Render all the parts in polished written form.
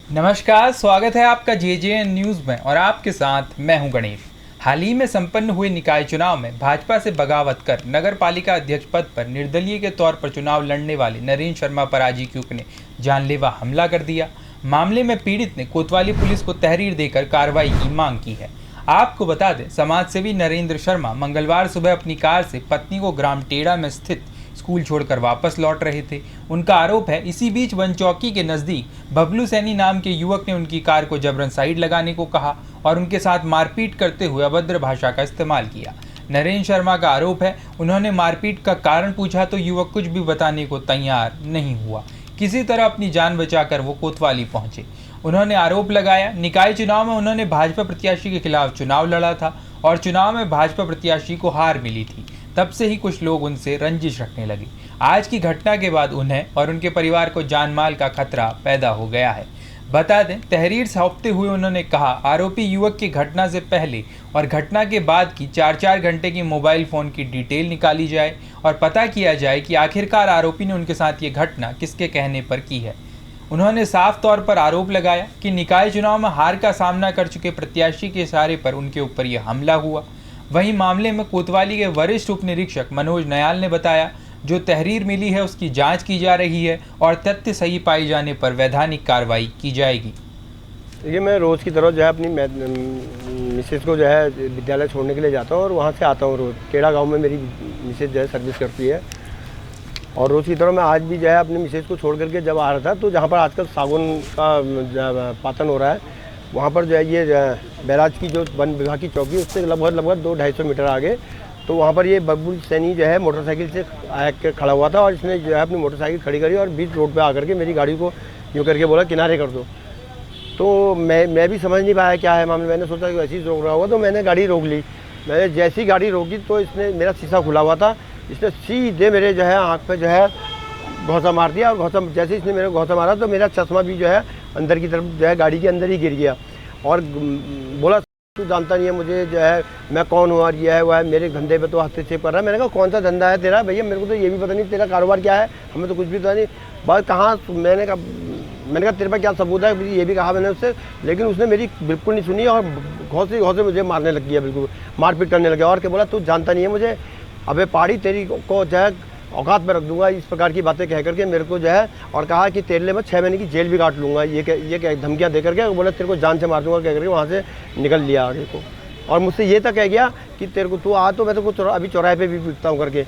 नमस्कार, स्वागत है आपका जेजेएन न्यूज़ में और आपके साथ मैं हूं गणेश। हाल ही में संपन्न हुए निकाय चुनाव में भाजपा से बगावत कर नगर पालिका अध्यक्ष पद पर निर्दलीय के तौर पर चुनाव लड़ने वाले नरेंद्र शर्मा पर आजीक्यूक ने जानलेवा हमला कर दिया। मामले में पीड़ित ने कोतवाली पुलिस को तहरीर देकर कार्रवाई की मांग की है। आपको बता दें, समाजसेवी नरेंद्र शर्मा मंगलवार सुबह अपनी कार से पत्नी को ग्राम टेड़ा में स्थित स्कूल छोड़कर वापस लौट रहे थे। उनका आरोप है, इसी बीच वन चौकी के नज़दीक बबलू सैनी नाम के युवक ने उनकी कार को जबरन साइड लगाने को कहा और उनके साथ मारपीट करते हुए अभद्र भाषा का इस्तेमाल किया। नरेंद्र शर्मा का आरोप है, उन्होंने मारपीट का कारण पूछा तो युवक कुछ भी बताने को तैयार नहीं हुआ। किसी तरह अपनी जान बचाकर वो कोतवाली पहुंचे। उन्होंने आरोप लगाया, निकाय चुनाव में उन्होंने भाजपा प्रत्याशी के खिलाफ चुनाव लड़ा था और चुनाव में भाजपा प्रत्याशी को हार मिली थी। तब से ही कुछ लोग उनसे रंजिश रखने लगे। आज की घटना के बाद उन्हें और उनके परिवार को जानमाल का खतरा पैदा हो गया है। बता दें, तहरीर सौंपते हुए उन्होंने कहा, आरोपी युवक की घटना से पहले और घटना के बाद की 4-4 घंटे की मोबाइल फ़ोन की डिटेल निकाली जाए और पता किया जाए कि आखिरकार आरोपी ने उनके साथ ये घटना किसके कहने पर की है। उन्होंने साफ तौर पर आरोप लगाया कि निकाय चुनाव में हार का सामना कर चुके प्रत्याशी के इशारे पर उनके ऊपर यह हमला हुआ। वहीं मामले में कोतवाली के वरिष्ठ उप निरीक्षक मनोज नयाल ने बताया, जो तहरीर मिली है उसकी जांच की जा रही है और तथ्य सही पाए जाने पर वैधानिक कार्रवाई की जाएगी। ये मैं रोज़ की तरह जो है अपनी मिसेज को जो है विद्यालय छोड़ने के लिए जाता हूँ और वहाँ से आता हूँ। रोज़ टेड़ा गांव में मेरी मिसेज जो है सर्विस करती है और रोज़ की तरह मैं आज भी जो है अपनी मिसेज को छोड़ करके जब आ रहा था तो जहाँ पर आजकल सागौन का पातन हो रहा है वहाँ पर जो है ये बैराज की जो वन विभाग की चौकी उससे लगभग 200-250 मीटर आगे, तो वहाँ पर ये बबलू सैनी जो है मोटरसाइकिल से आकर खड़ा हुआ था और इसने जो है अपनी मोटरसाइकिल खड़ी करी और बीच रोड पे आकर के मेरी गाड़ी को यूँ करके बोला किनारे कर दो। तो मैं भी समझ नहीं पाया क्या है मामला। मैंने सोचा कि वैसे ही रोक रहा होगा तो मैंने गाड़ी रोक ली। मैंने जैसी गाड़ी रोकी तो इसने, मेरा शीशा खुला हुआ था, इसने सीधे मेरे जो है आँख पर जो है घौंसा मार दिया और घौंसा जैसे इसने मेरे घौंसा मारा तो मेरा चश्मा भी जो है अंदर की तरफ जो है गाड़ी के अंदर ही गिर गया और बोला, तू जानता नहीं है मुझे, जो है मैं कौन हूँ और ये है वो है, मेरे धंधे पे तो हस्तक्षेप कर रहा है। मैंने कहा कौन सा धंधा है तेरा भैया, मेरे को तो ये भी पता नहीं तेरा कारोबार क्या है, हमें तो कुछ भी पता नहीं। बात कहाँ, मैंने कहा तेरे पास क्या सबूत है, ये भी कहा मैंने उससे, लेकिन उसने मेरी बिल्कुल नहीं सुनी और घौंसे मुझे मारने लग गया, बिल्कुल मारपीट करने लगा और क्या बोला, तू जानता नहीं है मुझे, अबे पहाड़ी तेरी को जो है औकात में रख दूंगा, इस प्रकार की बातें कह करके मेरे को जो है और कहा कि तेरे लिए मैं 6 महीने की जेल भी काट लूँगा, ये धमकियाँ दे करके बोला तेरे को जान से मार दूंगा कह करके वहाँ से निकल लिया आगे को। और मुझसे ये तक कह गया कि तेरे को तू आ तो मैं तेरे को अभी चौराहे पे भी पिटता हूँ करके,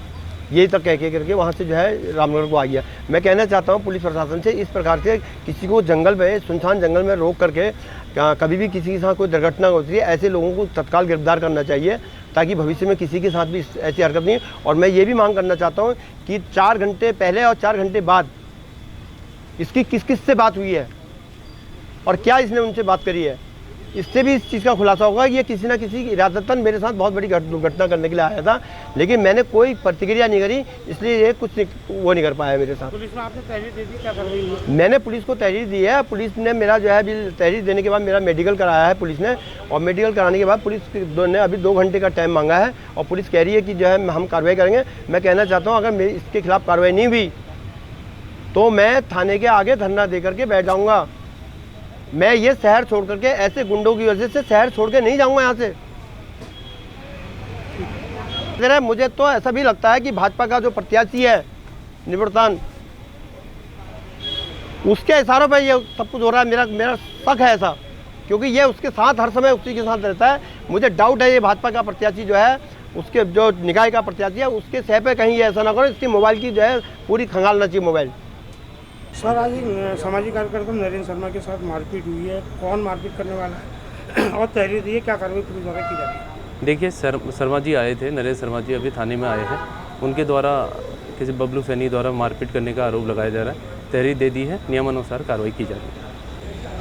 यही तक कह के करके वहाँ से जो है रामनगर को आ गया। मैं कहना चाहता हूँ पुलिस प्रशासन से, इस प्रकार से किसी को जंगल में, सुनसान जंगल में रोक करके कभी भी किसी के साथ कोई दुर्घटना होती है, ऐसे लोगों को तत्काल गिरफ्तार करना चाहिए ताकि भविष्य में किसी के साथ भी ऐसी हरकत नहीं। और मैं ये भी मांग करना चाहता हूँ कि 4 घंटे पहले और 4 घंटे बाद इसकी किस से बात हुई है और क्या इसने उनसे बात करी है, इससे भी इस चीज़ का खुलासा होगा। ये किसी ना किसी इरादतन मेरे साथ बहुत बड़ी दुर्घटना करने के लिए आया था, लेकिन मैंने कोई प्रतिक्रिया नहीं करी, इसलिए ये कुछ वो नहीं कर पाया मेरे साथ। पुलिस में आपने तहरीर दे दी, क्या कर रही है? मैंने पुलिस को तहरीर दी है। पुलिस ने मेरा जो है बिल तहरीर देने के बाद मेरा मेडिकल कराया है पुलिस ने, और मेडिकल कराने के बाद पुलिस ने अभी 2 घंटे का टाइम मांगा है और पुलिस कह रही है कि जो है हम कार्रवाई करेंगे। मैं कहना चाहता हूँ अगर मेरी इसके खिलाफ कार्रवाई नहीं हुई तो मैं थाने के आगे धरना दे करके बैठ जाऊँगा। मैं ये शहर छोड़ करके, ऐसे गुंडों की वजह से शहर छोड़ के नहीं जाऊंगा यहाँ से। मुझे तो ऐसा भी लगता है कि भाजपा का जो प्रत्याशी है निवर्तन, उसके इशारों पे ये सब कुछ हो रहा है। मेरा शक है ऐसा, क्योंकि ये उसके साथ हर समय उसी के साथ रहता है। मुझे डाउट है ये भाजपा का प्रत्याशी जो है, उसके जो निकाय का प्रत्याशी है, उसके सह पे कहीं ये ऐसा ना करो, इसकी मोबाइल की जो है पूरी खंगालना चाहिए मोबाइल। सर, आज सामाजिक कार्यकर्ता नरेंद्र शर्मा के साथ मारपीट हुई है, कौन मारपीट करने वाला है और तहरीर दी है, क्या कार्रवाई पुलिस द्वारा की जा रही है? देखिए, शर्मा जी आए थे, नरेंद्र शर्मा जी अभी थाने में आए हैं। उनके द्वारा किसी बबलू सैनी द्वारा मारपीट करने का आरोप लगाया जा रहा है। तहरीर दे दी है, नियमानुसार कार्रवाई की जा रही है।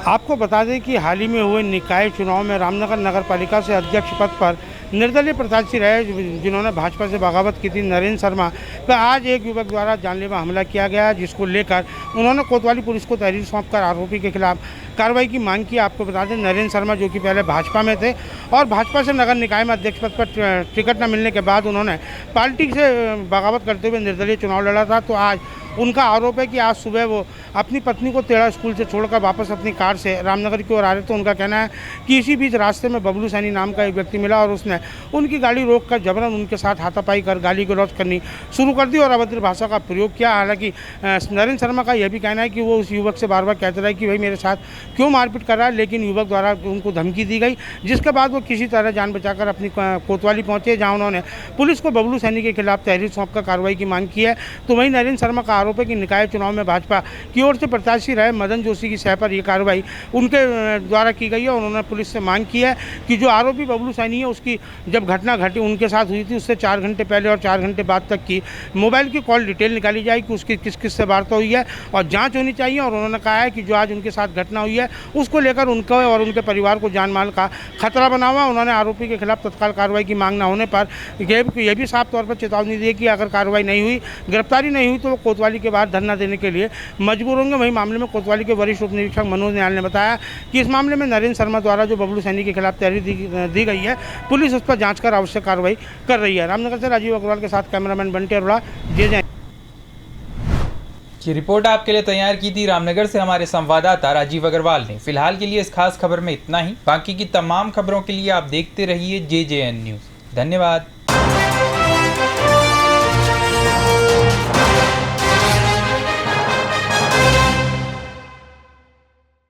आपको बता दें कि हाल ही में हुए निकाय चुनाव में रामनगर नगर पालिका से अध्यक्ष पद पर निर्दलीय प्रत्याशी रहे जिन्होंने भाजपा से बगावत की थी, नरेंद्र शर्मा पर आज एक युवक द्वारा जानलेवा हमला किया गया, जिसको लेकर उन्होंने कोतवाली पुलिस को तहरीर सौंपकर आरोपी के खिलाफ कार्रवाई की मांग की। आपको बता दें, नरेंद्र शर्मा जो कि पहले भाजपा में थे और भाजपा से नगर निकाय में अध्यक्ष पद पर टिकट न मिलने के बाद उन्होंने पार्टी से बगावत करते हुए निर्दलीय चुनाव लड़ा था। तो आज उनका आरोप है कि आज सुबह वो अपनी पत्नी को तेड़ा स्कूल से छोड़कर वापस अपनी कार से रामनगर की ओर आ रहे थे। उनका कहना है कि इसी बीच रास्ते में बबलू सैनी नाम का एक व्यक्ति मिला और उसने उनकी गाड़ी रोककर जबरन उनके साथ हाथापाई कर गाली गलौज करनी शुरू कर दी और अभद्र भाषा का प्रयोग किया। हालांकि नरेंद्र शर्मा का यह भी कहना है कि वो उस युवक से बार बार कहता रहा कि भाई मेरे साथ क्यों मारपीट कर रहा है, लेकिन युवक द्वारा उनको धमकी दी गई, जिसके बाद वो किसी तरह जान बचाकर अपनी कोतवाली पहुंचे, जहां उन्होंने पुलिस को बबलू सैनी के खिलाफ तहरीर सौंपकर कार्रवाई की मांग की है। तो वहीं नरेंद्र शर्मा का आरोप है कि निकाय चुनाव में भाजपा की ओर से प्रत्याशी रहे मदन जोशी की सह पर यह कार्रवाई उनके द्वारा की गई है। उन्होंने पुलिस से मांग की है कि जो आरोपी बबलू सैनी है उसकी जब घटना घटी उनके साथ हुई थी उससे 4 घंटे पहले और 4 घंटे बाद तक की मोबाइल की कॉल डिटेल निकाली जाए कि उसकी किस किस से वार्ता हुई है और जांच होनी चाहिए। और उन्होंने कहा है कि जो आज उनके साथ घटना हुई है उसको लेकर उनको और उनके परिवार को जान माल का खतरा बना हुआ। उन्होंने आरोपी के खिलाफ तत्काल कार्रवाई की मांग न होने पर यह भी साफ तौर पर चेतावनी दी कि अगर कार्रवाई नहीं हुई, गिरफ्तारी नहीं हुई तो वो कोतवाली के बाहर धरना देने के लिए मजबूर होंगे। वहीं मामले में कोतवाली के वरिष्ठ उप निरीक्षक मनोज निहाल ने बताया कि इस मामले में नरेंद्र शर्मा द्वारा जो बबलू सैनी के खिलाफ तहरीर दी गई है, पुलिस उस पर जाँच कर आवश्यक कार्रवाई कर रही है। रामनगर से राजीव अग्रवाल के साथ कैमरामैन बंटी अरोड़ा, जे ये रिपोर्ट आपके लिए तैयार की थी रामनगर से हमारे संवाददाता राजीव अग्रवाल ने। फिलहाल के लिए इस खास खबर में इतना ही। बाकी की तमाम खबरों के लिए आप देखते रहिए JJN न्यूज़। धन्यवाद।